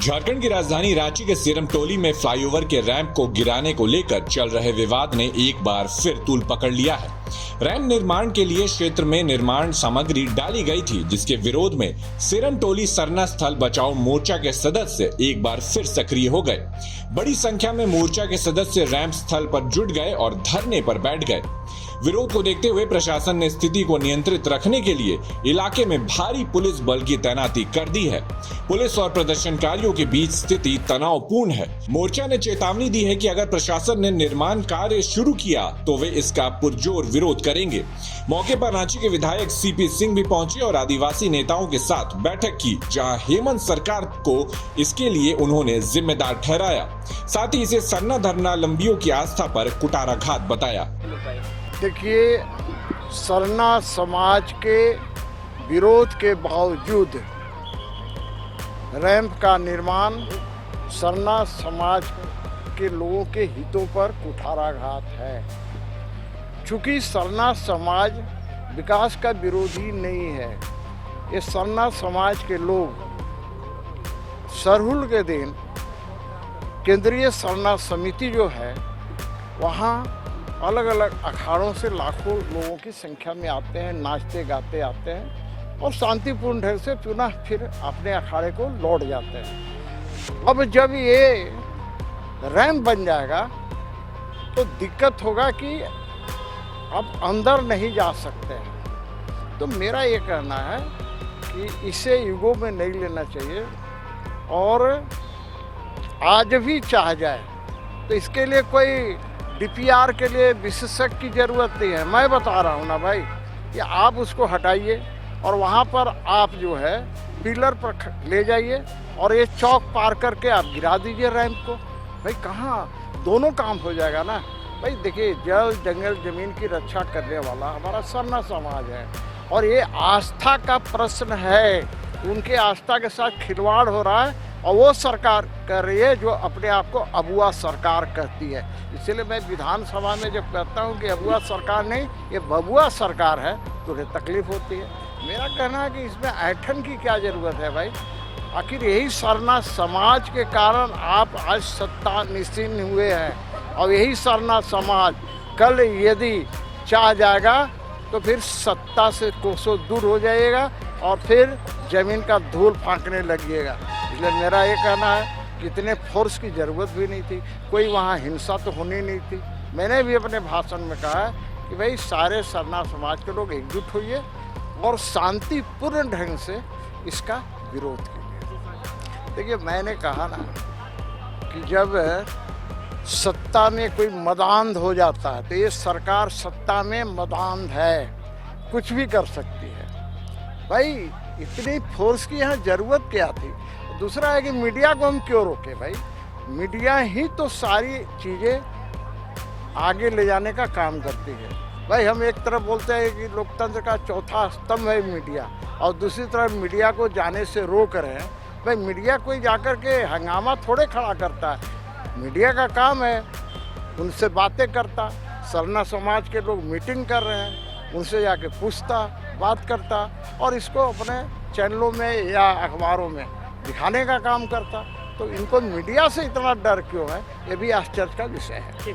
झारखंड की राजधानी रांची के सिरमटोली में फ्लाईओवर के रैंप को गिराने को लेकर चल रहे विवाद ने एक बार फिर तूल पकड़ लिया है। रैंप निर्माण के लिए क्षेत्र में निर्माण सामग्री डाली गई थी, जिसके विरोध में सिरमटोली सरना स्थल बचाओ मोर्चा के सदस्य एक बार फिर सक्रिय हो गए। बड़ी संख्या में मोर्चा के सदस्य रैंप स्थल पर जुट गए और धरने पर बैठ गए। विरोध को देखते हुए प्रशासन ने स्थिति को नियंत्रित रखने के लिए इलाके में भारी पुलिस बल की तैनाती कर दी है। पुलिस और प्रदर्शनकारियों के बीच स्थिति तनावपूर्ण है। मोर्चा ने चेतावनी दी है कि अगर प्रशासन ने निर्माण कार्य शुरू किया तो वे इसका पुरजोर विरोध करेंगे। मौके पर रांची के विधायक सीपी सिंह भी पहुंचे और आदिवासी नेताओं के साथ बैठक की, जहां हेमंत सरकार को इसके लिए उन्होंने जिम्मेदार ठहराया। साथ ही इसे सरना धर्मावलंबियों की आस्था पर कुठाराघात बताया। देखिए, सरना समाज के विरोध के बावजूद रैंप का निर्माण सरना समाज के लोगों के हितों पर कुठाराघात है। चूँकि सरना समाज विकास का विरोधी नहीं है। ये सरना समाज के लोग सरहुल के दिन केंद्रीय सरना समिति जो है वहाँ अलग अलग अखाड़ों से लाखों लोगों की संख्या में आते हैं, नाचते गाते आते हैं और शांतिपूर्ण ढंग से पुनः फिर अपने अखाड़े को लौट जाते हैं। अब जब ये रैंप बन जाएगा तो दिक्कत होगा कि अब अंदर नहीं जा सकते हैं। तो मेरा ये कहना है कि इसे युगों में नहीं लेना चाहिए और आज भी चाह जाए तो इसके लिए कोई डीपीआर के लिए विशेषज्ञ की ज़रूरत नहीं है। मैं बता रहा हूँ ना भाई, कि आप उसको हटाइए और वहाँ पर आप जो है पिलर पर ले जाइए और ये चौक पार करके आप गिरा दीजिए रैंप को। भाई कहाँ दोनों काम हो जाएगा ना। भाई देखिए, जल जंगल ज़मीन की रक्षा करने वाला हमारा सरना समाज है और ये आस्था का प्रश्न है। उनके आस्था के साथ खिलवाड़ हो रहा है और वो सरकार कर रही है जो अपने आप को अबुआ सरकार कहती है। इसलिए मैं विधानसभा में जब कहता हूँ कि अबुआ सरकार नहीं, ये बबुआ सरकार है, तो उन्हें तकलीफ होती है। मेरा कहना है कि इसमें ऐठन की क्या ज़रूरत है भाई। आखिर यही सरना समाज के कारण आप आज सत्ता निसीन हुए हैं और यही सरना समाज कल यदि चाह जाएगा तो फिर सत्ता से कोसों दूर हो जाएगा और फिर ज़मीन का धूल फांकने लगिएगा। इसलिए मेरा ये कहना है कि इतने फोर्स की ज़रूरत भी नहीं थी, कोई वहाँ हिंसा तो होनी नहीं थी। मैंने भी अपने भाषण में कहा है कि भाई सारे सरना समाज के लोग एकजुट होइए और शांतिपूर्ण ढंग से इसका विरोध कीजिए। देखिए, मैंने कहा ना कि जब सत्ता में कोई मदांध हो जाता है तो ये सरकार सत्ता में मदांध है, कुछ भी कर सकती है। भाई इतनी फोर्स की यहाँ ज़रूरत क्या थी। दूसरा है कि मीडिया को हम क्यों रोके भाई। मीडिया ही तो सारी चीज़ें आगे ले जाने का काम करती है। भाई हम एक तरफ बोलते हैं कि लोकतंत्र का चौथा स्तंभ है मीडिया और दूसरी तरफ मीडिया को जाने से रोक रहे हैं। भाई मीडिया कोई जाकर के हंगामा थोड़े खड़ा करता है। मीडिया का काम है उनसे बातें करता। सरना समाज के लोग मीटिंग कर रहे हैं, उनसे जाके पूछता, बात करता और इसको अपने चैनलों में या अखबारों में दिखाने का काम करता। तो इनको मीडिया से इतना डर क्यों है, ये भी आश्चर्य का विषय है।